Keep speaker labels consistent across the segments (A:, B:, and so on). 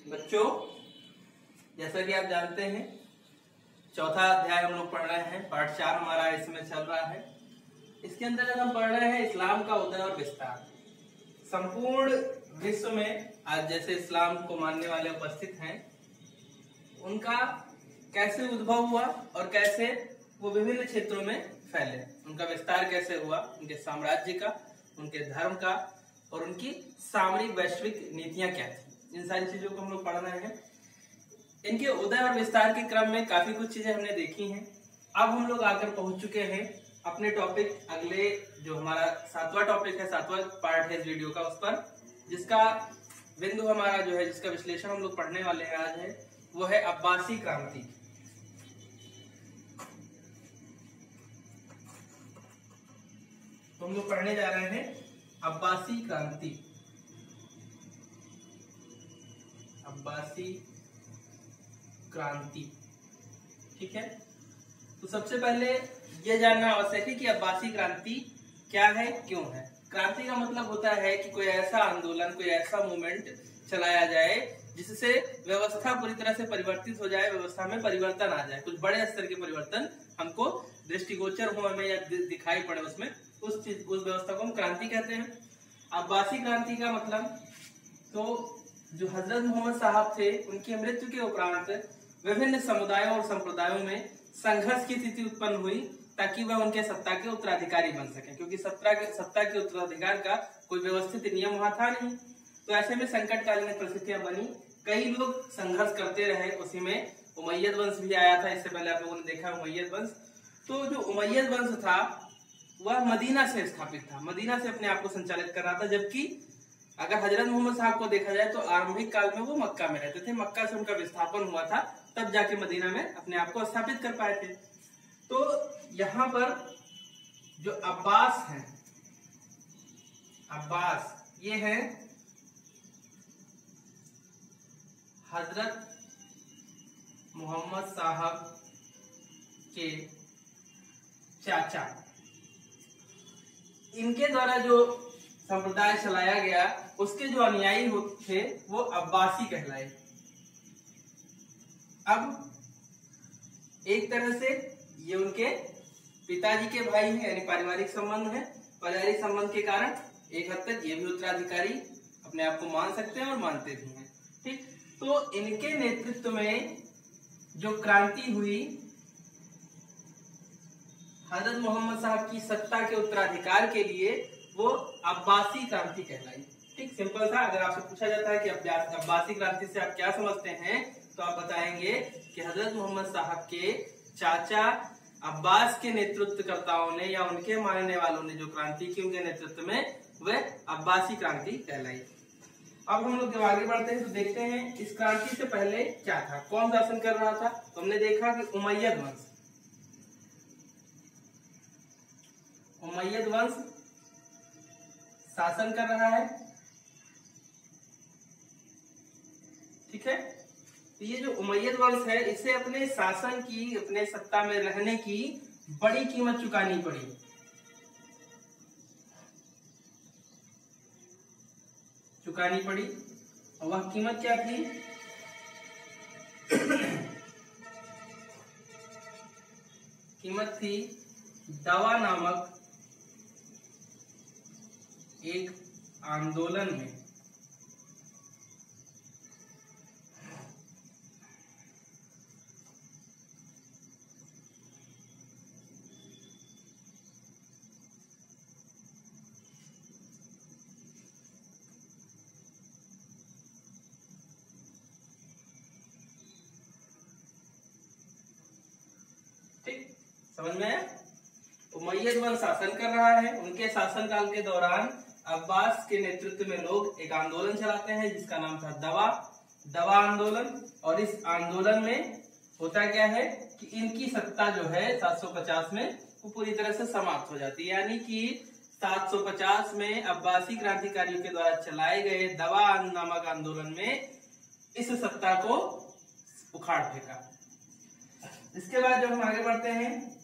A: बच्चों, जैसा कि आप जानते हैं चौथा अध्याय हम लोग पढ़ रहे हैं, पार्ट 4 हमारा इसमें चल रहा है। इसके अंतर्गत हम पढ़ रहे हैं इस्लाम का उदय और विस्तार। संपूर्ण विश्व में आज जैसे इस्लाम को मानने वाले उपस्थित हैं, उनका कैसे उद्भव हुआ और कैसे वो विभिन्न क्षेत्रों में फैले, उनका विस्तार कैसे हुआ, उनके साम्राज्य का, उनके धर्म का और उनकी सामरिक वैश्विक नीतियां क्या थी, इन सारी चीजों को हम लोग पढ़ रहे हैं। इनके उदय और विस्तार के क्रम में काफी कुछ चीजें हमने देखी हैं। अब हम लोग आकर पहुंच चुके हैं अपने टॉपिक, अगले जो हमारा 7वां टॉपिक है, 7वां पार्ट है इस वीडियो का, उस पर जिसका बिंदु हमारा जो है, जिसका विश्लेषण हम लोग पढ़ने वाले हैं आज है, वो है अब्बासी क्रांति। तो हम लोग पढ़ने जा रहे हैं अब्बासी क्रांति। अब्बासी क्रांति, ठीक है। तो सबसे पहले यह जानना आवश्यक है कि अब्बासी क्रांति क्या है, क्यों है। क्रांति का मतलब होता है कि कोई ऐसा आंदोलन, कोई ऐसा मूवमेंट चलाया जाए जिससे व्यवस्था पूरी तरह से परिवर्तित हो जाए, व्यवस्था में परिवर्तन आ जाए, कुछ बड़े स्तर के परिवर्तन हमको दृष्टिगोचर हो हमें या दिखाई पड़े, उसमें उस व्यवस्था को हम क्रांति कहते हैं। अब्बासी क्रांति का मतलब, तो जो हजरत मोहम्मद साहब थे, उनकी मृत्यु के उपरांत विभिन्न समुदायों और संप्रदायों में संघर्ष की स्थिति उत्पन्न हुई ताकि वह उनके सत्ता के उत्तराधिकारी बन सके, क्योंकि सत्ता के उत्तराधिकार का कोई व्यवस्थित नियम वहां था नहीं। तो ऐसे में संकटकालीन परिस्थितियां बनी, कई लोग संघर्ष करते रहे। उसी में उमैयद वंश भी आया था, इससे पहले आप लोगों ने देखा उमैयद वंश। तो जो उमैयद वंश था वह मदीना से स्थापित था, मदीना से अपने आप को संचालित कर रहा था, जबकि अगर हजरत मोहम्मद साहब को देखा जाए तो आरंभिक काल में वो मक्का में रहते थे, मक्का से उनका विस्थापन हुआ था, तब जाके मदीना में अपने आप को स्थापित कर पाए थे। तो यहाँ पर जो अब्बास हैं, अब्बास ये हैं हजरत मोहम्मद साहब के चाचा। इनके द्वारा जो संप्रदाय चलाया गया, उसके जो अनुयायी थे वो अब्बासी कहलाए। अब एक तरह से ये उनके पिताजी के भाई हैं, यानी पारिवारिक संबंध है। पारिवारिक संबंध के कारण एक हद तक ये भी उत्तराधिकारी अपने आप को मान सकते हैं और मानते भी हैं, ठीक। तो इनके नेतृत्व में जो क्रांति हुई, हजरत मोहम्मद साहब की सत्ता के उत्तराधिकार के लिए, वो अब्बासी क्रांति कहलाई, ठीक। सिंपल था। अगर आपसे पूछा जाता है कि अब्बासी क्रांति से आप क्या समझते हैं, तो आप बताएंगे कि हजरत मोहम्मद साहब के चाचा अब्बास के नेतृत्वकर्ताओं ने या उनके मानने वालों ने जो क्रांति की उनके नेतृत्व में, वह अब्बासी क्रांति कहलाई। अब हम लोग जब आगे बढ़ते हैं तो देखते हैं इस क्रांति से पहले क्या था, कौन शासन कर रहा था। तो हमने देखा कि उमैयद वंश, उमैयद वंश शासन कर रहा है, ठीक है। तो ये जो उमैयद वंश है, इसे अपने शासन की, अपने सत्ता में रहने की बड़ी कीमत चुकानी पड़ी। और वह कीमत क्या थी? कीमत थी दवा नामक एक आंदोलन में समझ में आया? उमैयद वंश शासन कर रहा है। उनके शासनकाल के दौरान अब्बास के नेतृत्व में लोग एक आंदोलन चलाते हैं जिसका नाम था दवा आंदोलन। और इस आंदोलन में होता क्या है कि इनकी सत्ता जो है 750 में वो पूरी तरह से समाप्त हो जाती है, यानी कि 750 में अब्बासी क्रांतिकारियों के द्वारा चलाए गए दवा नामक आंदोलन में इस सत्ता को उखाड़ फेंका। इसके बाद जब हम आगे बढ़ते हैं,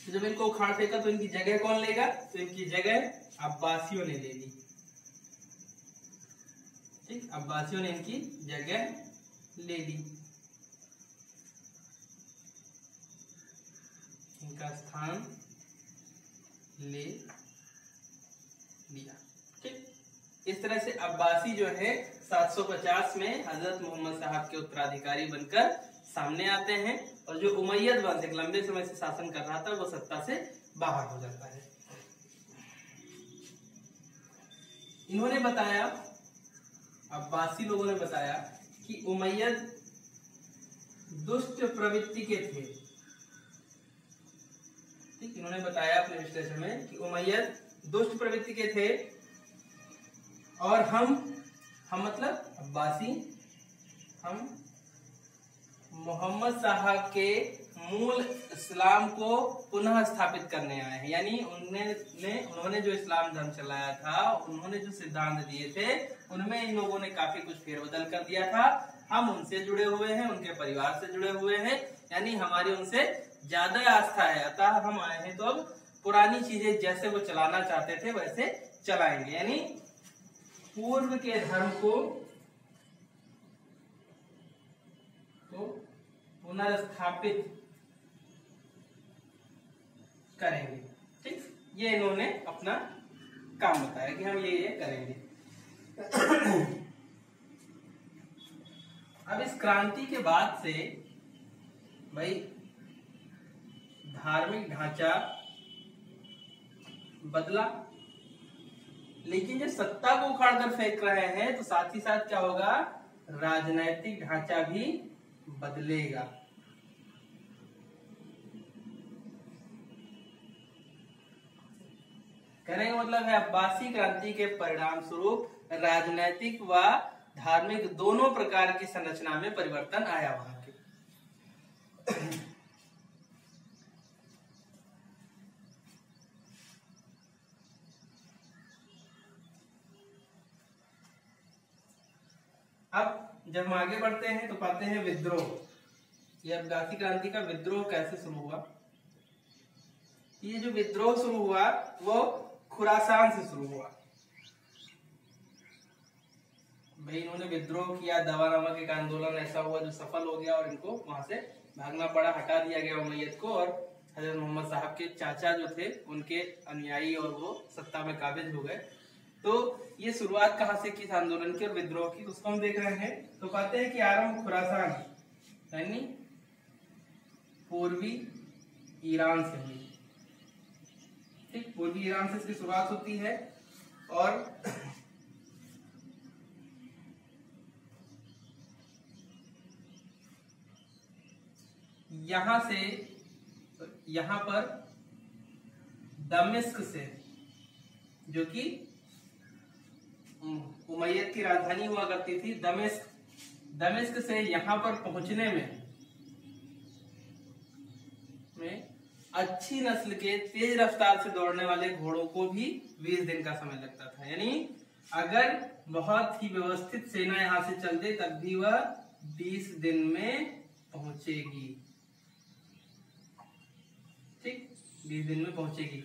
A: जब इनको उखाड़ फेंका तो इनकी जगह कौन लेगा? तो इनकी जगह अब्बासियों ने ले ली। ठीक, अब्बासियों ने इनकी जगह ले ली, इनका स्थान ले लिया। ठीक, इस तरह से अब्बासी जो है 750 में हजरत मोहम्मद साहब के उत्तराधिकारी बनकर सामने आते हैं, और जो उमैयद वंश एक लंबे समय से शासन कर रहा था वो सत्ता से बाहर हो जाता है। इन्होंने बताया, अब्बासी लोगों ने बताया कि उमैयद दुष्ट प्रवृत्ति के थे। ठीक, इन्होंने बताया अपने विश्लेषण में कि उमैयद दुष्ट प्रवृत्ति के थे, और हम मतलब अब्बासी, हम मोहम्मद साहब के मूल इस्लाम को पुनः स्थापित करने आए हैं। यानी उन्होंने जो इस्लाम धर्म चलाया था, उन्होंने जो सिद्धांत दिए थे, उनमें इन लोगों ने काफी कुछ फेरबदल कर दिया था। हम उनसे जुड़े हुए हैं, उनके परिवार से जुड़े हुए हैं, यानी हमारी उनसे ज्यादा आस्था है, अतः हम आए हैं तो अब पुरानी चीजें जैसे वो चलाना चाहते थे वैसे चलाएंगे। यानी पूर्व के धर्म को पुनर्स्थापित करेंगे। ठीक, ये इन्होंने अपना काम बताया कि हम ये करेंगे। अब इस क्रांति के बाद से भाई धार्मिक ढांचा बदला, लेकिन जब सत्ता को उखाड़ कर फेंक रहे हैं तो साथ ही साथ क्या होगा, राजनैतिक ढांचा भी बदलेगा। कहने का मतलब है अब्बासी क्रांति के परिणाम स्वरूप राजनैतिक व धार्मिक दोनों प्रकार की संरचना में परिवर्तन आया वहां के। अब जब हम आगे बढ़ते हैं तो पाते हैं विद्रोह। ये अब्बासी क्रांति का विद्रोह कैसे शुरू हुआ। ये जो विद्रोह शुरू हुआ वो खुरासान से शुरू हुआ। भाई इन्होंने विद्रोह किया, दवा नामक एक आंदोलन ऐसा हुआ जो सफल हो गया और इनको वहां से भागना पड़ा, हटा दिया गया उमैयद को, और हजरत मोहम्मद साहब के चाचा जो थे उनके अनुयायी और वो सत्ता में काबिज हो गए। तो ये शुरुआत कहाँ से की इस आंदोलन की और विद्रोह की, उसको हम देख रहे हैं। तो कहते हैं कि आरंभ खुरासान यानी पूर्वी ईरान से हुई। ठीक, पूर्वी ईरान से इसकी शुरुआत होती है, और यहां से यहां पर दमिश्क से, जो कि उमैयद की राजधानी हुआ करती थी, दमिश्क से यहां पर पहुंचने में अच्छी नस्ल के तेज रफ्तार से दौड़ने वाले घोड़ों को भी 20 दिन का समय लगता था। यानी अगर बहुत ही व्यवस्थित सेना यहां से चल दे तब भी वह 20 दिन में पहुंचेगी। ठीक, 20 दिन में पहुंचेगी।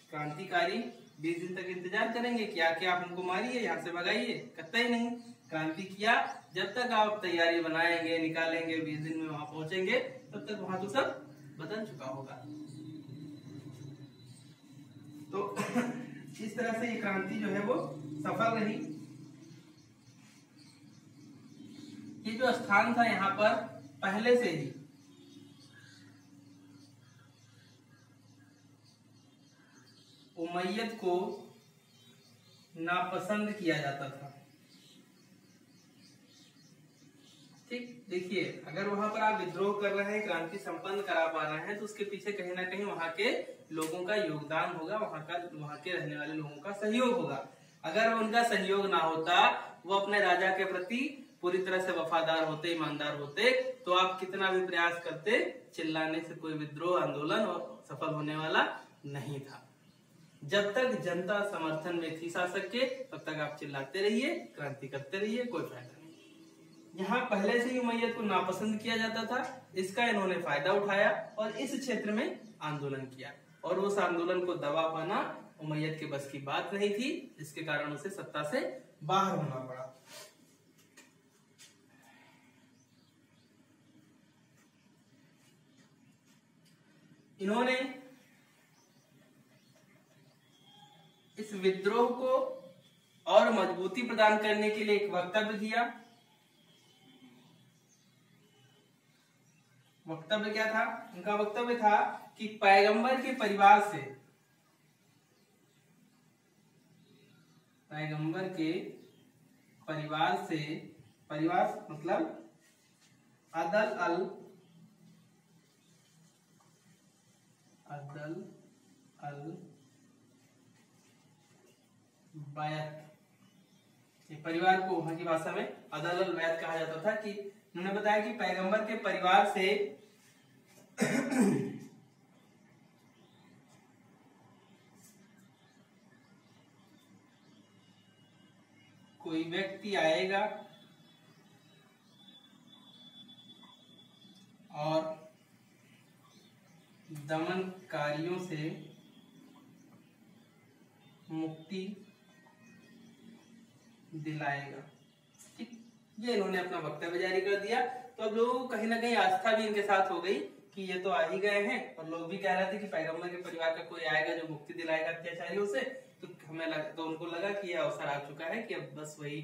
A: क्रांतिकारी 20 दिन तक इंतजार करेंगे कि आके आप हमको मारिए, यहाँ से भगाइए, कतई नहीं। क्रांति किया, जब तक आप तैयारी बनाएंगे, निकालेंगे, 20 दिन में वहां पहुंचेंगे, तब तक वहां तो सब बदल चुका होगा। तो इस तरह से ये क्रांति जो है वो सफल रही। ये जो स्थान था यहाँ पर पहले से ही उमैयद को नापसंद किया जाता था। ठीक, देखिए अगर वहां पर आप विद्रोह कर रहे हैं, क्रांति संपन्न करा पा रहे हैं, तो उसके पीछे कहीं ना कहीं वहां के लोगों का योगदान होगा, वहां के रहने वाले लोगों का सहयोग होगा। अगर उनका सहयोग ना होता, वो अपने राजा के प्रति पूरी तरह से वफादार होते, ईमानदार होते, तो आप कितना भी प्रयास करते, चिल्लाने से कोई विद्रोह आंदोलन सफल होने वाला नहीं था। जब तक जनता समर्थन में थी शासक के, तब तक आप चिल्लाते रहिए, क्रांति करते रहिए, कोई फायदा नहीं। यहाँ पहले से ही उमैयद को नापसंद किया जाता था, इसका इन्होंने फायदा उठाया और इस क्षेत्र में आंदोलन किया, और उस आंदोलन को दबा पाना उमैयद के बस की बात नहीं थी, जिसके कारण उसे सत्ता से बाहर होना पड़ा। इन्होंने इस विद्रोह को और मजबूती प्रदान करने के लिए एक वक्तव्य दिया। वक्तव्य क्या था? उनका वक्तव्य था कि पैगंबर के परिवार से, पैगंबर के परिवार से, परिवार मतलब अदल अल बैत, परिवार को वहां की भाषा में अदल अल बैत कहा जाता था। कि उन्होंने बताया कि पैगंबर के परिवार से कोई व्यक्ति आएगा और दमनकारियों से मुक्ति दिलाएगा। ठीक, ये इन्होंने अपना वक्तव्य जारी कर दिया। तो अब लोगों को कहीं ना कहीं आस्था भी इनके साथ हो गई कि ये तो आ ही गए हैं, और लोग भी कह रहे थे कि पैगंबर के परिवार का कोई आएगा जो मुक्ति दिलाएगा अत्याचारियों से। तो तो उनको लगा कि ये अवसर आ चुका है कि अब बस वही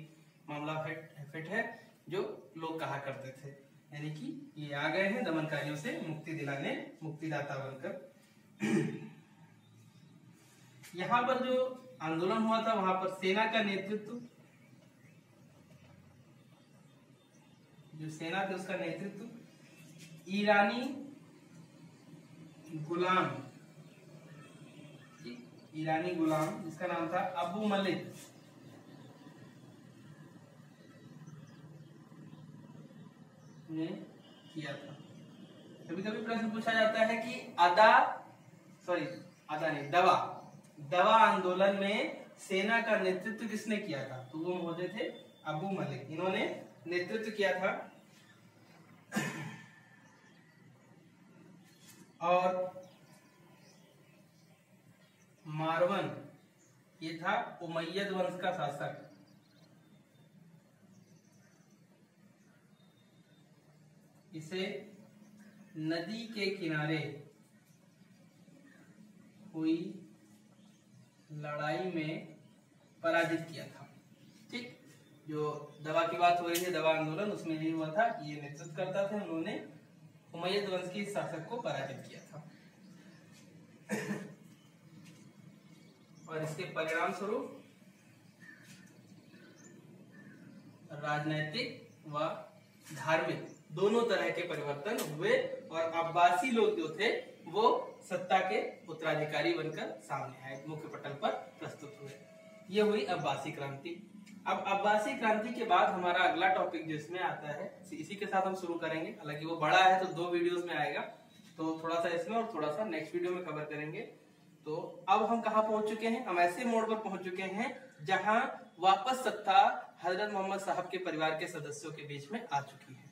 A: मामला फिट है जो लोग कहा करते थे, यानी कि ये आ गए हैं दमनकारियों से मुक्ति दिलाने, मुक्तिदाता बनकर। यहाँ पर जो आंदोलन हुआ था वहां पर सेना का नेतृत्व, जो सेना थी उसका नेतृत्व ईरानी गुलाम जिसका नाम था अबू मलिक ने किया था। कभी कभी प्रश्न पूछा जाता है कि दवा आंदोलन में सेना का नेतृत्व किसने किया था? तो वो महोदय थे अबू मलिक, इन्होंने नेतृत्व किया था। और मारवन ये था उमैयद वंश का शासक। इसे नदी के किनारे हुई लड़ाई में पराजित किया था। ठीक, जो दवा की बात हो रही है, दवा आंदोलन, उसमें ये हुआ था, ये नेतृत्व करता था, उन्होंने उमैयद वंश के शासक को पराजित किया था। और इसके परिणाम स्वरूप राजनैतिक व धार्मिक दोनों तरह के परिवर्तन हुए और अब्बासी लोग जो थे वो सत्ता के उत्तराधिकारी बनकर सामने आए, मुख्य पटल पर प्रस्तुत हुए। ये हुई अब्बासी क्रांति। अब अब्बासी क्रांति के बाद हमारा अगला टॉपिक जो इसमें आता है, इसी के साथ हम शुरू करेंगे। हालांकि वो बड़ा है तो 2 वीडियोस में आएगा, तो थोड़ा सा इसमें और थोड़ा सा नेक्स्ट वीडियो में कवर करेंगे। तो अब हम कहाँ पहुंच चुके हैं? हम ऐसे मोड़ पर पहुंच चुके हैं जहां वापस सत्ता हजरत मोहम्मद साहब के परिवार के सदस्यों के बीच में आ चुकी है।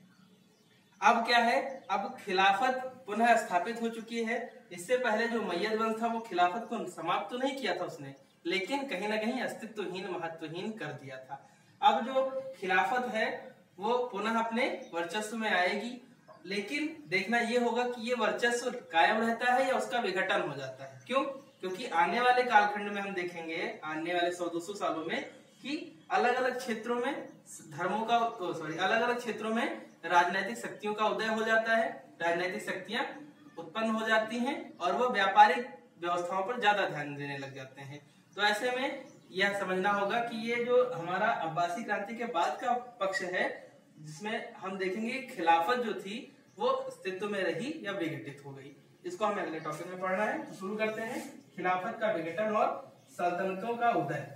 A: अब क्या है? अब खिलाफत पुनः स्थापित हो चुकी है। इससे पहले जो उमैयद वंश था वो खिलाफत को समाप्त तो नहीं किया था उसने, लेकिन कहीं ना कहीं अस्तित्वहीन, महत्वहीन कर दिया था। अब जो खिलाफत है वो पुनः अपने वर्चस्व में आएगी, लेकिन देखना ये होगा कि ये वर्चस्व कायम रहता है या उसका विघटन हो जाता है। क्यों? क्योंकि आने वाले कालखंड में हम देखेंगे, आने वाले 100-200 सालों में, कि अलग अलग क्षेत्रों में अलग अलग क्षेत्रों में राजनीतिक शक्तियों का उदय हो जाता है, राजनीतिक शक्तियां उत्पन्न हो जाती हैं और वो व्यापारिक व्यवस्थाओं पर ज्यादा ध्यान देने लग जाते हैं। तो ऐसे में यह समझना होगा कि ये जो हमारा अब्बासी क्रांति के बाद का पक्ष है, जिसमें हम देखेंगे खिलाफत जो थी वो अस्तित्व में रही या विघटित हो गई। इसको हमें अगले टॉपिक में पढ़ना है। तो शुरू करते हैं, खिलाफत का विघटन और सल्तनतों का उदय।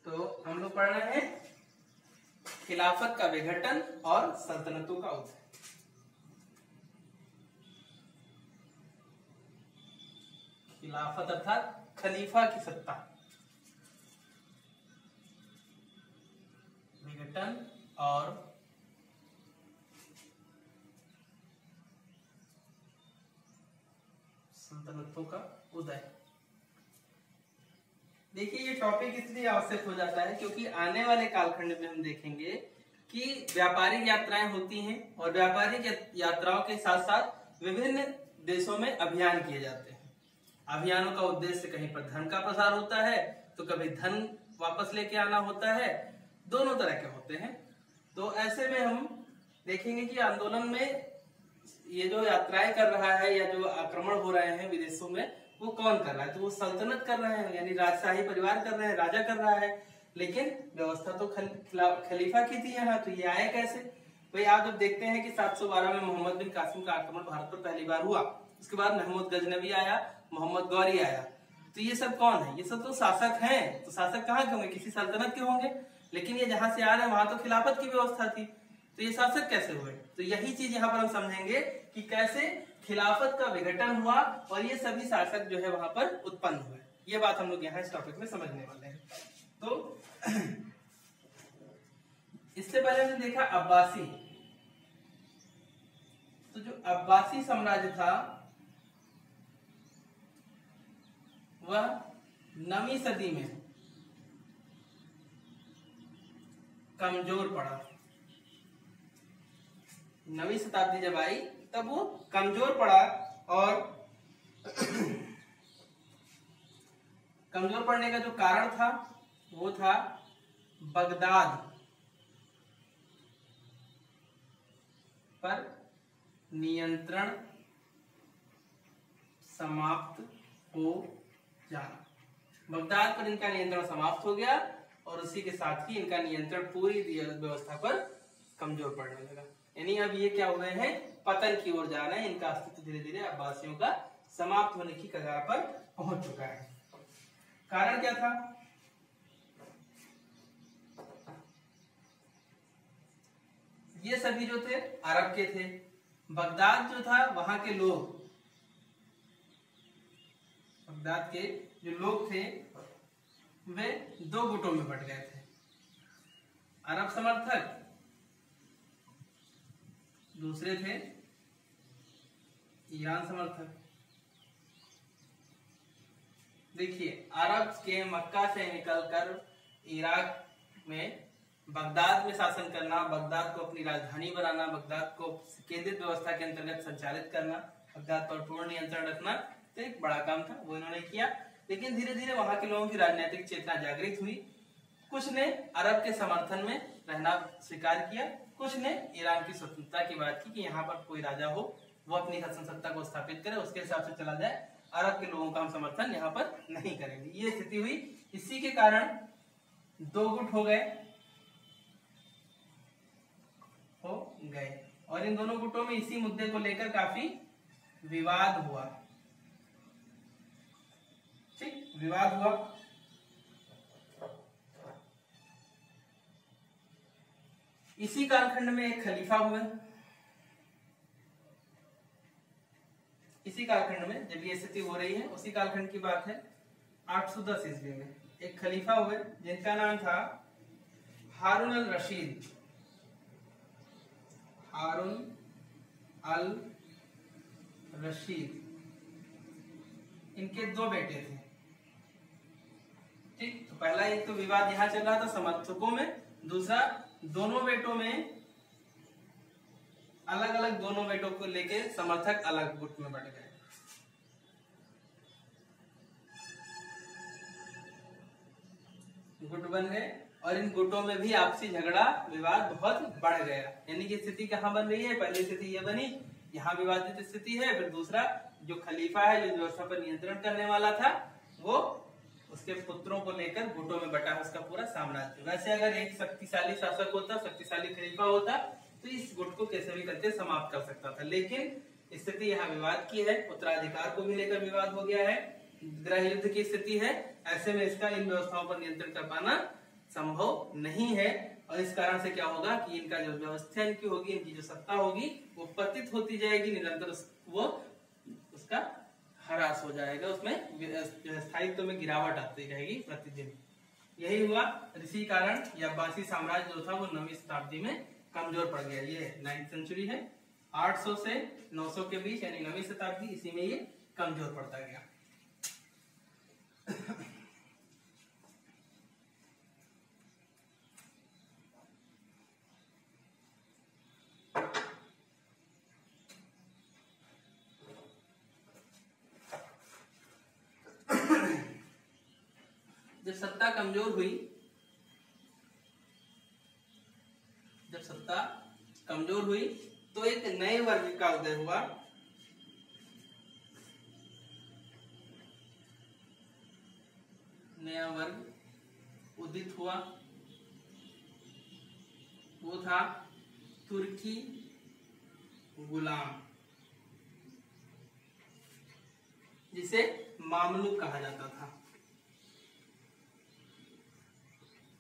A: तो हम लोग पढ़ रहे हैं खिलाफत का विघटन और सल्तनतों का उदय। खिलाफत अर्थात खलीफा की सत्ता, विघटन और सल्तनतों का उदय। देखिए ये टॉपिक इसलिए आवश्यक हो जाता है क्योंकि आने वाले कालखंड में हम देखेंगे कि व्यापारिक यात्राएं होती हैं और व्यापारिक यात्राओं के साथ साथ विभिन्न देशों में अभियान किए जाते हैं। अभियानों का उद्देश्य कहीं पर धन का प्रसार होता है तो कभी धन वापस लेके आना होता है, दोनों तरह के होते हैं। तो ऐसे में हम देखेंगे कि आंदोलन में ये जो यात्राएं कर रहा है या जो आक्रमण हो रहे हैं विदेशों में, वो कौन कर रहा है? तो वो सल्तनत कर रहे हैं, यानी राजशाही परिवार कर रहे हैं, राजा कर रहा है। लेकिन व्यवस्था तो खलीफा की थी यहाँ, तो ये आए कैसे? भाई आप जब देखते हैं कि 712 में मोहम्मद बिन कासिम का आक्रमण भारत पर पहली बार हुआ, उसके बाद महमूद गजनवी आया, मोहम्मद गौरी आया, तो ये सब कौन है? ये सब तो शासक हैं। तो शासक कहाँ के होंगे? किसी सल्तनत के होंगे। लेकिन ये जहां से आ रहे हैं वहां तो खिलाफत की व्यवस्था थी, तो ये शासक कैसे हुए? तो यही चीज यहाँ पर हम समझेंगे कि कैसे खिलाफत का विघटन हुआ और ये सभी शासक जो है वहां पर उत्पन्न हुए। ये बात हम लोग यहाँ इस टॉपिक में समझने वाले हैं। तो इससे पहले हमने देखा अब्बासी। तो जो अब्बासी साम्राज्य था वह 9वीं सदी में कमजोर पड़ा। 9वीं शताब्दी जब आई तब वो कमजोर पड़ा और कमजोर पड़ने का जो कारण था वो था बगदाद पर नियंत्रण समाप्त हो जाना। बगदाद पर इनका नियंत्रण समाप्त हो गया और उसी के साथ ही इनका नियंत्रण पूरी व्यवस्था पर कमजोर पड़ने लगा। यानी अब ये क्या हुए हैं? पतन की ओर जा रहे हैं। इनका अस्तित्व धीरे धीरे अब्बासियों का समाप्त होने की कगार पर पहुंच चुका है। कारण क्या था? ये सभी जो थे अरब के थे। बगदाद जो था वहां के लोग, बगदाद के जो लोग थे वे दो गुटों में बंट गए थे। अरब समर्थक, दूसरे थे ईरान समर्थक। देखिए अरब के मक्का से निकलकर इराक में बगदाद में शासन करना, बगदाद को अपनी राजधानी बनाना, बगदाद को केंद्रित व्यवस्था के अंतर्गत संचालित करना, बगदाद पर पूर्ण नियंत्रण रखना, तो एक बड़ा काम था, वो इन्होंने किया। लेकिन धीरे धीरे वहां के लोगों की राजनीतिक चेतना जागृत हुई। कुछ ने अरब के समर्थन में रहना स्वीकार किया, कुछ ने ईरान की स्वतंत्रता की बात की कि यहाँ पर कोई राजा हो, वो अपनी शासन सत्ता को स्थापित करे, उसके हिसाब से चला जाए, अरब के लोगों का हम समर्थन यहाँ पर नहीं करेंगे। ये स्थिति हुई। इसी के कारण दो गुट हो गए और इन दोनों गुटों में इसी मुद्दे को लेकर काफी विवाद हुआ। ठीक, विवाद हुआ। इसी कालखंड में एक खलीफा हुए। इसी कालखंड में जब ये स्थिति हो रही है, उसी कालखंड की बात है, 810 ईस्वी में एक खलीफा हुए जिनका नाम था हारून अल रशीद। हारून अल रशीद, इनके दो बेटे थे। ठीक, तो पहला एक तो विवाद यहां चल रहा था समर्थकों में, दूसरा दोनों बेटों में अलग अलग, दोनों बेटों को लेके समर्थक अलग गुट में बट गए। गुट बन गए और इन गुटों में भी आपसी झगड़ा विवाद बहुत बढ़ गया। यानी कि स्थिति कहाँ बन रही है? पहली स्थिति ये बनी, यहाँ विवादित स्थिति है, फिर दूसरा जो खलीफा है, जो व्यवस्था पर नियंत्रण करने वाला था, वो उसके पुत्रों को लेकर गुटों में बटा है उसका पूरा साम्राज्य। वैसे अगर एक शक्तिशाली शासक होता, शक्तिशाली खलीफा होता, तो इस गुट को कैसे भी करके समाप्त कर सकता था। लेकिन स्थिति यहाँ विवाद की है, उत्तराधिकार को भी लेकर विवाद हो गया है, गृह युद्ध की स्थिति है। ऐसे में इसका इन व्यवस्थाओं पर नियंत्रण कर पाना संभव नहीं है और इस कारण से क्या होगा कि इनका जो व्यवस्था इनकी होगी, इनकी जो सत्ता होगी, वो पतित होती जाएगी निरंतर, वो उसका ह्रास हो जाएगा, उसमें स्थायित्व में गिरावट आती रहेगी प्रतिदिन। यही हुआ। इसी कारण यह अब्बासी साम्राज्य जो था वो 9वीं शताब्दी में कमजोर पड़ गया। ये 9th सेंचुरी है, 800 से 900 के बीच, यानी 9वीं शताब्दी, इसी में ये कमजोर पड़ता गया। जब सत्ता कमजोर हुई, जब सत्ता कमजोर हुई तो एक नए वर्ग का उदय हुआ, नया वर्ग उदित हुआ, वो था तुर्की गुलाम, जिसे मामलुक कहा जाता था।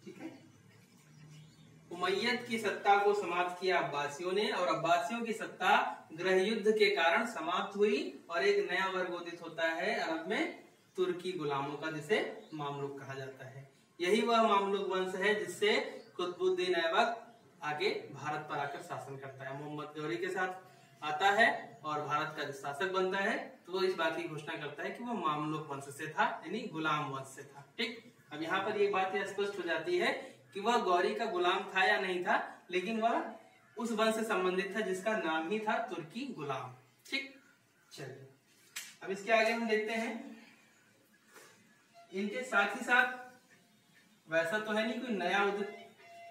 A: ठीक है, उमैयद की सत्ता को समाप्त किया अब्बासियों ने, और अब्बासियों की सत्ता गृह युद्ध के कारण समाप्त हुई और एक नया वर्ग उदित होता है अरब में, तुर्की गुलामों का, जिसे मामलुक कहा जाता है। यही वह मामलुक वंश है जिससे कुतुबुद्दीन ऐबक आगे भारत पर आकर शासन करता है। मोहम्मद गौरी के साथ आता है और भारत का जो शासक बनता है, तो वो इस बात की घोषणा करता है कि वो मामलुक वंश से था, यानी गुलाम वंश से था। ठीक, अब यहाँ पर ये बात स्पष्ट हो जाती है कि वह गौरी का गुलाम था या नहीं था, लेकिन वह उस वंश से संबंधित था जिसका नाम ही था तुर्की गुलाम। ठीक, चलिए अब इसके आगे हम देखते हैं। इनके साथ ही साथ वैसा तो है नहीं कोई नया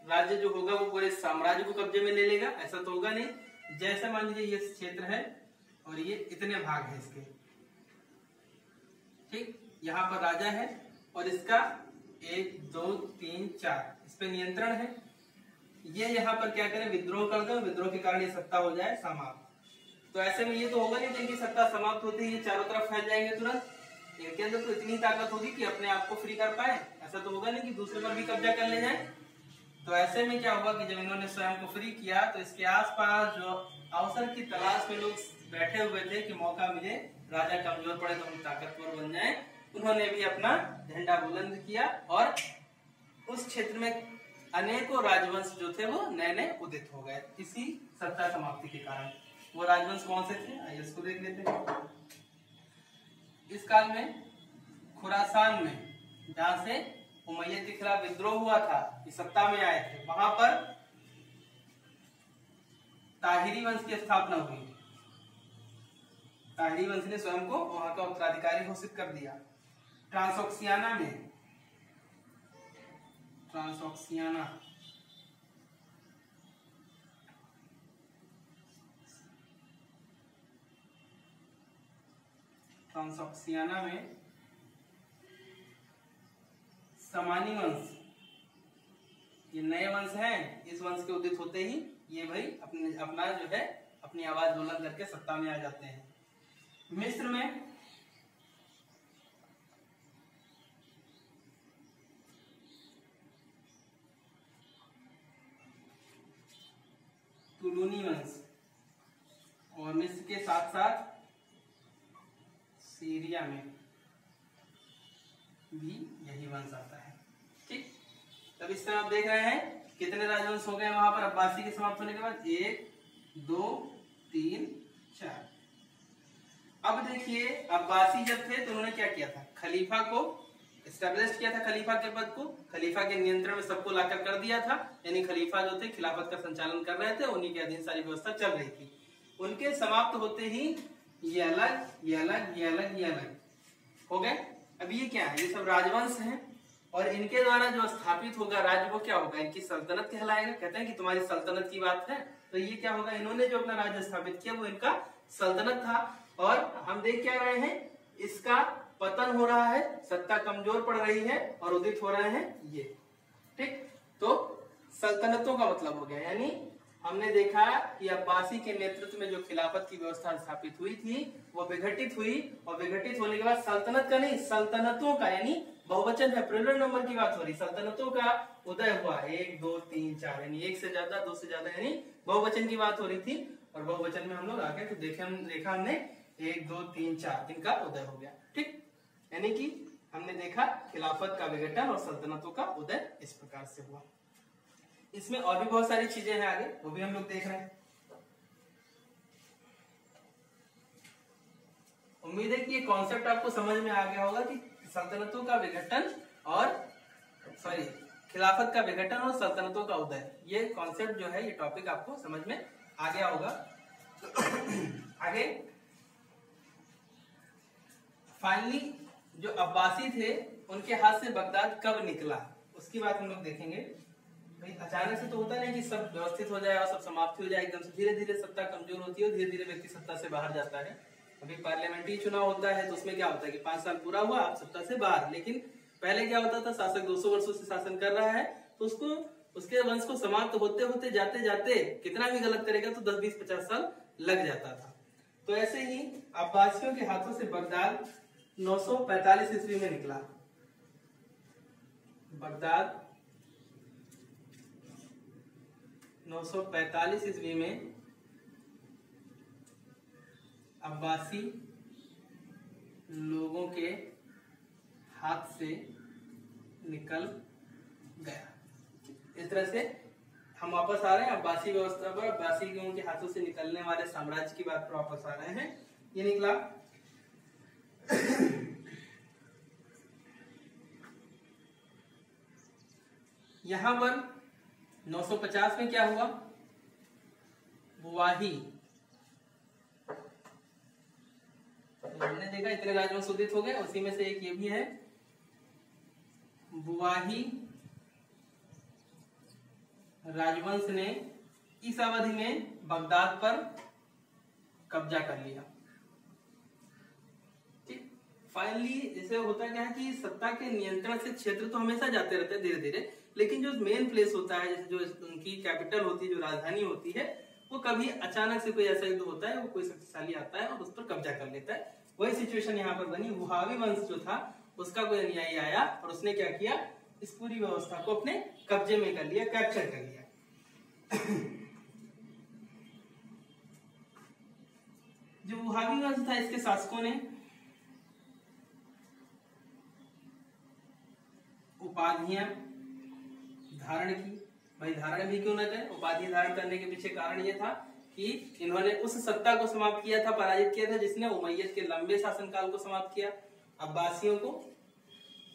A: राज्य जो होगा वो पूरे साम्राज्य को कब्जे में ले लेगा, ऐसा तो होगा नहीं। जैसे मान लीजिए ये क्षेत्र है और ये इतने भाग हैं इसके, ठीक, यहाँ पर राजा है और इसका 1 2 3 4 इस पे नियंत्रण है। ये यहाँ पर क्या करें, विद्रोह कर दो, विद्रोह के कारण ये सत्ता हो जाए समाप्त। तो ऐसे में ये तो होगा नहीं कि इनकी सत्ता समाप्त होती है ये चारों तरफ फैल जाएंगे तुरंत, इनके अंदर तो इतनी ताकत होगी कि अपने आप को फ्री कर पाए, ऐसा तो होगा नहीं कि दूसरे पर भी कब्जा कर ले जाए। तो ऐसे में क्या हुआ कि जब इन्होंने स्वयं को फ्री किया तो इसके आसपास जो अवसर की तलाश में लोग बैठे हुए थे कि मौका मिले, राजा कमजोर पड़े तो हम ताकतवर बन जाएं, उन्होंने भी अपना झंडा बुलंद किया और उस क्षेत्र में अनेकों राजवंश जो थे वो नए नए उदित हो गए इसी सत्ता समाप्ति के कारण। वो राजवंश कौन से थे, आइए इसको देख लेते हैं। इस काल में खुरासान में, जहां से उमैयद के खिलाफ विद्रोह हुआ था, ये सत्ता में आए थे, वहां पर ताहिरी वंश की स्थापना हुई। ताहिरी वंश ने स्वयं को वहां का उत्तराधिकारी घोषित कर दिया। ट्रांसोक्सियाना में, ट्रांसोक्सियाना ट्रांसोक्सियाना में समानी वंश, ये नए वंश हैं, इस वंश के उदित होते ही ये भाई अपना जो है अपनी आवाज बुलंद करके सत्ता में आ जाते हैं। मिस्र में तुलूनी वंश, और मिस्र के साथ साथ सीरिया में भी यही वंश आता है। ठीक, तब इस तरह आप देख रहे हैं कितने राजवंश हो गए वहां पर अब्बासी के समाप्त होने के बाद, 1 2 3 4। अब देखिए अब्बासी जब थे तो उन्होंने क्या किया था, खलीफा को एस्टेब्लिश किया था, खलीफा के पद को, खलीफा के नियंत्रण में सबको लाकर कर दिया था, यानी खलीफा जो थे खिलाफत का संचालन कर रहे थे, उन्हीं के अधीन सारी व्यवस्था चल रही थी। उनके समाप्त होते ही ये अलग, ये अलग, ये अलग, ये अलग हो गए। अब ये क्या है, ये सब राजवंश हैं और इनके द्वारा जो स्थापित होगा राज्य वो क्या होगा, इनकी सल्तनत कहलाएगा। कहते हैं कि तुम्हारी सल्तनत की बात है, तो ये क्या होगा, इन्होंने जो अपना राज्य स्थापित किया वो इनका सल्तनत था। और हम देख क्या रहे हैं, इसका पतन हो रहा है, सत्ता कमजोर पड़ रही है और उदित हो रहे हैं ये। ठीक, तो सल्तनतों का मतलब हो गया, यानी हमने देखा कि अब्बासी के नेतृत्व में जो खिलाफत की व्यवस्था स्थापित हुई थी वो विघटित हुई, और विघटित होने के बाद सल्तनत का नहीं सल्तनतों का, यानी बहुवचन है, प्लूरल नंबर की बात हो रही, सल्तनतों का उदय हुआ। 1 2 3 4, यानी एक से ज्यादा, दो से ज्यादा, यानी बहुवचन की बात हो रही थी। और बहुवचन में हम लोग आगे तो देखा हमने 1 2 3 4 इनका उदय हो गया। ठीक, यानी कि हमने देखा खिलाफत का विघटन और सल्तनतों का उदय इस प्रकार से हुआ। इसमें और भी बहुत सारी चीजें हैं आगे, वो भी हम लोग देख रहे हैं। उम्मीद है कि ये कॉन्सेप्ट आपको समझ में आ गया होगा कि सल्तनतों का विघटन और खिलाफत का विघटन और सल्तनतों का उदय, ये कॉन्सेप्ट जो है, ये टॉपिक आपको समझ में आ गया होगा। आगे फाइनली जो अब्बासी थे उनके हाथ से बगदाद कब निकला, उसकी बात हम लोग देखेंगे। भाई अचानक से तो होता नहीं कि सब व्यवस्थित हो जाए और सब समाप्ति हो जाए, एकदम से धीरे धीरे सत्ता कमजोर होती है और धीरे धीरे व्यक्ति सत्ता से बाहर जाता है। अभी पार्लियामेंट्री चुनाव होता है तो उसमें क्या होता है कि 5 साल पूरा हुआ, आप सत्ता से बाहर। लेकिन पहले क्या होता था, शासक 200 वर्षों से शासन कर रहा है तो उसको, उसके वंश को समाप्त होते होते जाते जाते कितना भी गलत करेगा तो 10, 20, 50 साल लग जाता था। तो ऐसे ही अब्बासियों के हाथों से बगदाद 945 ईस्वी में निकला। बगदाद 945 ईस्वी में अब्बासी लोगों के हाथ से निकल गया। इस तरह से हम वापस आ रहे हैं अब्बासी व्यवस्था पर, अब्बासी के हाथों से निकलने वाले साम्राज्य की बात पर वापस आ रहे हैं। ये निकला यहां पर 950 में क्या हुआ, बुवाही, हमने देखा इतने राजवंश उदित हो गए, उसी में से एक ये भी है। बुवाही राजवंश ने इस अवधि में बगदाद पर कब्जा कर लिया। ठीक, फाइनली जैसे होता क्या है कि सत्ता के नियंत्रण से क्षेत्र तो हमेशा जाते रहते हैं धीरे धीरे, लेकिन जो मेन प्लेस होता है, जैसे जो उनकी कैपिटल होती है, जो राजधानी होती है, वो कभी अचानक से कोई ऐसा युद्ध होता है, वो कोई शक्तिशाली आता है और उस पर कब्जा कर लेता है। वही सिचुएशन यहाँ पर बनी। वहाबी वंश जो था उसका कोई अनुयायी आया और उसने क्या किया, इस पूरी व्यवस्था को अपने कब्जे में कर लिया, कैप्चर कर लिया। जो वहाबी वंश था, इसके शासकों ने उपाधियां धारण की। भाई धारण भी क्यों न करें, उपाधि धारण करने के पीछे कारण यह था कि इन्होंने उस सत्ता को समाप्त किया था, पराजित किया था, जिसने उमैयद के लंबे शासनकाल को समाप्त किया। अब्बासियों को,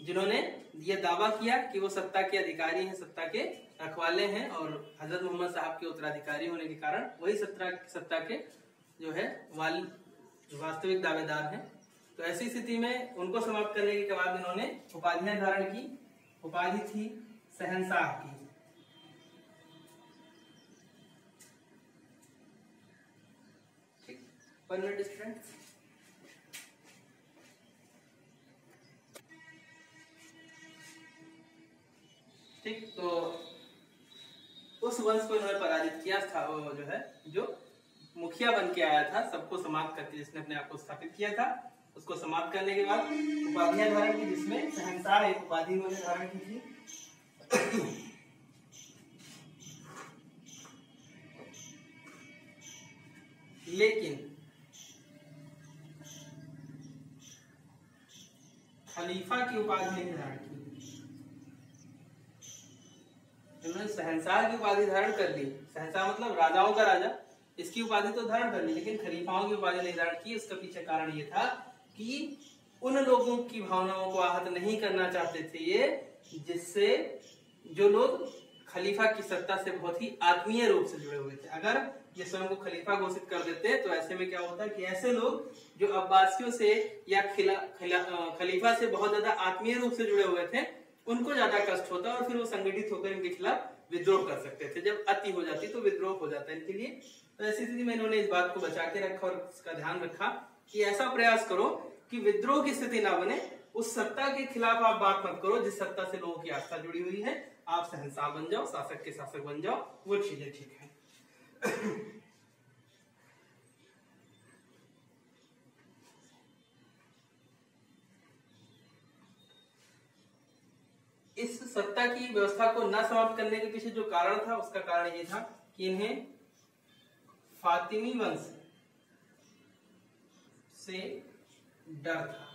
A: जिन्होंने ये दावा किया कि वो सत्ता के अधिकारी हैं, सत्ता के रखवाले हैं और हजरत मोहम्मद साहब के उत्तराधिकारी होने के कारण वही सत्ता के जो है वास्तविक दावेदार हैं। तो ऐसी स्थिति में उनको समाप्त करने के बाद इन्होंने उपाधियां धारण की। उपाधि थी शहंशाह की। ठीक, 1 मिनट स्टूडेंट। ठीक, तो उस वंश को इन्होंने पराजित किया था। वो जो है, जो मुखिया बन के आया था, सबको समाप्त करके, जिसने अपने आप को स्थापित किया था, उसको समाप्त करने के बाद उपाधियां धारण की, जिसमें शहंशाह एक उपाधि उन्होंने धारण की थी। लेकिन खलीफा की उपाधि नहीं धारण की। इन्होंने शहंशाह की उपाधि धारण कर ली। शहंशाह मतलब राजाओं का राजा, इसकी उपाधि तो धारण कर ली, लेकिन खलीफाओं की उपाधि नहीं धारण की। उसका पीछे कारण ये था कि उन लोगों की भावनाओं को आहत नहीं करना चाहते थे ये, जिससे जो लोग खलीफा की सत्ता से बहुत ही आत्मीय रूप से जुड़े हुए थे। अगर ये स्वयं को खलीफा घोषित कर देते तो ऐसे में क्या होता कि ऐसे लोग जो अब्बासियों से या खलीफा से बहुत ज्यादा आत्मीय रूप से जुड़े हुए थे, उनको ज्यादा कष्ट होता और फिर वो संगठित होकर इनके खिलाफ विद्रोह कर सकते थे। जब अति हो जाती तो विद्रोह हो जाता इनके लिए। तो ऐसी स्थिति में इन्होंने इस बात को बचा के रखा और इसका ध्यान रखा कि ऐसा प्रयास करो कि विद्रोह की स्थिति ना बने। उस सत्ता के खिलाफ आप बात मत करो जिस सत्ता से लोगों की आस्था जुड़ी हुई है। आप शहंशाह बन जाओ, शासक के शासक बन जाओ, वो चीजें ठीक है। इस सत्ता की व्यवस्था को न समाप्त करने के पीछे जो कारण था, उसका कारण ये था कि इन्हें फातिमी वंश से डर था।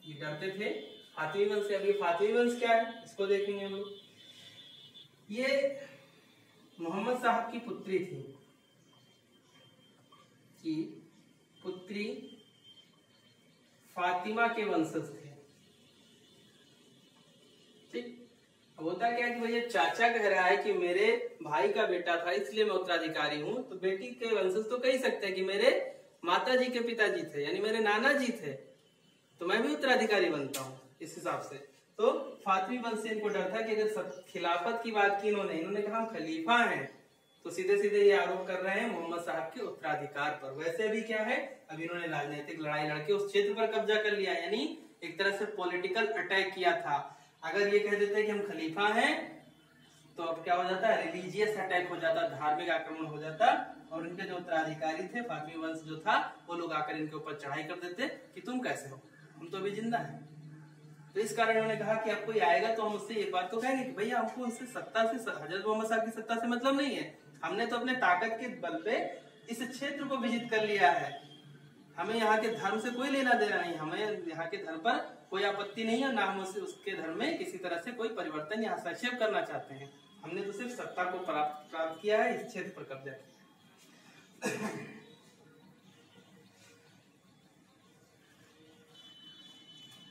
A: ये डरते थे फातिमी वंश से। अभी फातिमी वंश क्या है इसको देखेंगे हम लोग। ये मोहम्मद साहब की पुत्री थी, फातिमा के वंशज थे। ठीक, अब होता क्या है कि भैया चाचा कह रहा है कि मेरे भाई का बेटा था इसलिए मैं उत्तराधिकारी हूँ, तो बेटी के वंशज तो कह सकते हैं कि मेरे माता जी के पिताजी थे यानी मेरे नाना जी थे, तो मैं भी उत्तराधिकारी बनता हूँ इस हिसाब से। तो फातिमी वंश से इनको डर था कि अगर खिलाफत की बात की इन्होंने कहा हम खलीफा हैं, तो सीधे सीधे ये आरोप कर रहे हैं मोहम्मद साहब के उत्तराधिकार पर। वैसे भी क्या है, अब इन्होंने राजनीतिक लड़ाई लड़के उस क्षेत्र पर कब्जा कर लिया, यानी एक तरह से पॉलिटिकल अटैक किया था। अगर ये कह देते कि हम खलीफा हैं तो अब क्या हो जाता है, रिलीजियस अटैक हो जाता, धार्मिक आक्रमण हो जाता, और इनके जो उत्तराधिकारी थे फातिमी वंश जो था वो लोग आकर इनके ऊपर चढ़ाई कर देते कि तुम कैसे हो, हम तो अभी जिंदा हैं। तो इस कारण उन्होंने कहा कि अब कोई आएगा तो हम उससे ये बात तो कहेंगे कि भैया हमको इससे सत्ता से, हजरत मोहम्मद साहब की सत्ता से मतलब नहीं है, हमने तो अपने ताकत के बल पे इस क्षेत्र को विजित कर लिया है, हमें यहाँ के धर्म से कोई लेना देना नहीं, हमें यहाँ के धर्म पर कोई आपत्ति नहीं है, ना हम उसके धर्म में किसी तरह से कोई परिवर्तन या हस्तक्षेप करना चाहते हैं, हमने तो सिर्फ सत्ता को प्राप्त किया है, इस क्षेत्र पर कब्जा किया।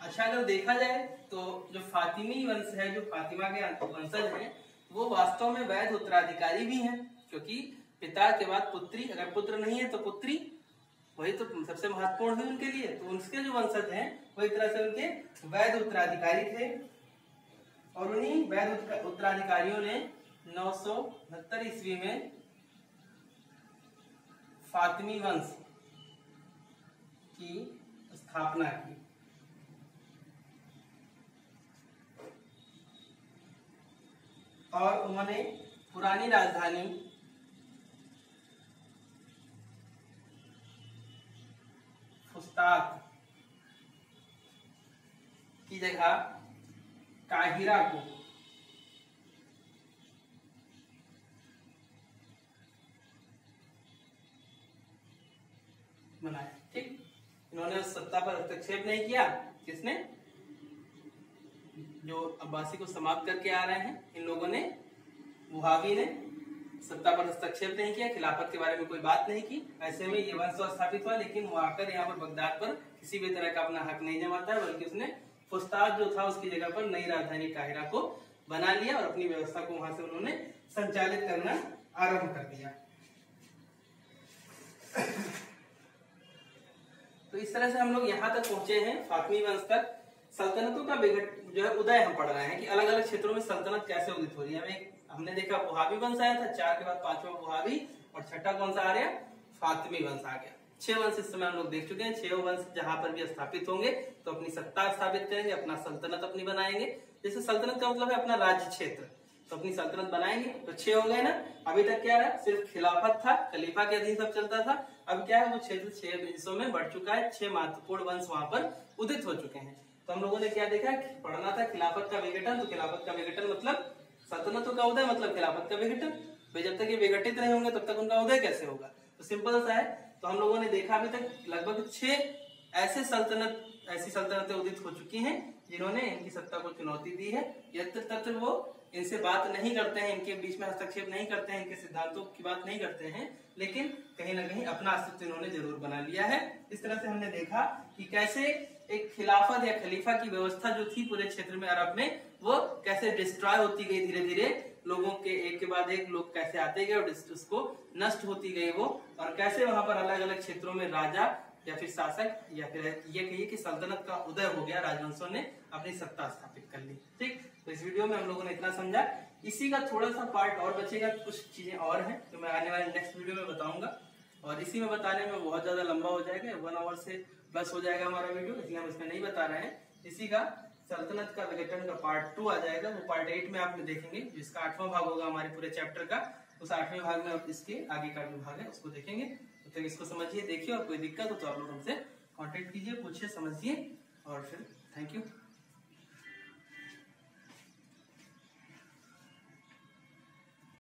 A: अच्छा, अगर देखा जाए तो जो फातिमी वंश है, जो फातिमा के वंशज हैं, वो वास्तव में वैध उत्तराधिकारी भी हैं, क्योंकि पिता के बाद पुत्री, अगर पुत्र नहीं है तो पुत्री, वही तो सबसे महत्वपूर्ण है उनके लिए। तो उनके जो वंशज हैं वो एक तरह से उनके वैध उत्तराधिकारी थे, और उन्हीं वैध उत्तराधिकारियों ने 969 ईस्वी में फातिमी वंश की स्थापना की। और उन्होंने पुरानी राजधानी फुस्तात की जगह काहिरा को बनाया। ठीक, इन्होंने उस सत्ता पर हस्तक्षेप नहीं किया, किसने, जो अब्बासी को समाप्त करके आ रहे हैं इन लोगों ने, वहाबी ने सत्ता पर हस्तक्षेप नहीं किया, खिलाफत के बारे में कोई बात नहीं की। ऐसे में ये वंश स्थापित हुआ, लेकिन वो आकर यहाँ पर बगदाद पर किसी भी तरह का अपना हक नहीं जमाता है, बल्कि उसने फुस्तात जो था उसकी जगह पर नई राजधानी काहिरा को बना लिया और अपनी व्यवस्था को वहां से उन्होंने संचालित करना आरंभ कर दिया। तो इस तरह से हम लोग यहाँ तक पहुंचे हैं, फातिमी वंश तक। सल्तनतों का जो है उदय हम पढ़ रहे हैं कि अलग अलग क्षेत्रों में सल्तनत कैसे उदित हो रही है। हमने देखा वहाबी वंश आया था, 4 के बाद 5वां वहाबी, और 6ठा कौन सा आ गया, फातिमी वंश आ गया। 6 वंश इस समय हम लोग देख चुके हैं। 6 वंश जहां पर भी स्थापित होंगे तो अपनी सत्ता स्थापित करेंगे, अपना सल्तनत अपनी बनाएंगे। जैसे सल्तनत का मतलब है अपना राज्य क्षेत्र, तो अपनी सल्तनत बनाएंगे। तो 6 हो गए ना। अभी तक क्या रहा, सिर्फ खिलाफत था, खलीफा के अधीन सब चलता था। अब क्या है, वो क्षेत्र 6 हिस्सों में बढ़ चुका है, 6 महत्वपूर्ण वंश वहां पर उदित हो चुके हैं। तो हम लोगों ने क्या देखा, पढ़ना था खिलाफत का विघटन। तो खिलाफत का विघटन मतलब सल्तनतों का उदय, मतलब खिलाफत का विघटन। भाई जब तक ये विघटित नहीं होंगे तब तक उनका उदय कैसे होगा। तो सिंपल सा है। तो हम लोगों ने देखा अभी तक लगभग 6 ऐसी सल्तनतें उदित हो चुकी हैं जिन्होंने इनकी सत्ता को चुनौती दी है। यत्र तत्र वो इनसे बात नहीं करते हैं, इनके बीच में हस्तक्षेप नहीं करते हैं, इनके सिद्धांतों की बात नहीं करते हैं, लेकिन कहीं ना कहीं अपना अस्तित्व इन्होंने जरूर बना लिया है। इस तरह से हमने देखा कि कैसे एक खिलाफत या खलीफा की व्यवस्था जो थी पूरे क्षेत्र में, अरब में, वो कैसे डिस्ट्रॉय होती गई धीरे धीरे। लोगों के एक के बाद एक लोग कैसे आते गए और उसको नष्ट होती गई वो, और कैसे वहां पर अलग अलग क्षेत्रों में राजा या फिर शासक या फिर ये कहिए कि सल्तनत का उदय हो गया, राजवंशों ने अपनी सत्ता स्थापित कर ली। ठीक, तो इस वीडियो में हम लोगों ने इतना समझा। इसी का थोड़ा सा पार्ट और बचेगा, कुछ चीजें और हैं तो मैं आने वाले नेक्स्ट वीडियो में बताऊंगा, और इसी में बताने में बहुत ज्यादा लंबा हो जाएगा, 1 आवर से प्लस हो जाएगा हमारा वीडियो, इसलिए हम इसमें नहीं बता रहे हैं। इसी का सल्तनत का विघटन का पार्ट 2 आ जाएगा, वो पार्ट 8 में आप देखेंगे, जिसका 8वां भाग होगा हमारे पूरे चैप्टर का। उस 8वें भाग में आप इसके आगे का जो भाग है उसको देखेंगे। तो इसको समझिए, देखिए, और कोई दिक्कत हो तो आप लोग हमसे कांटेक्ट कीजिए, पूछिए, समझिए, और फिर थैंक यू।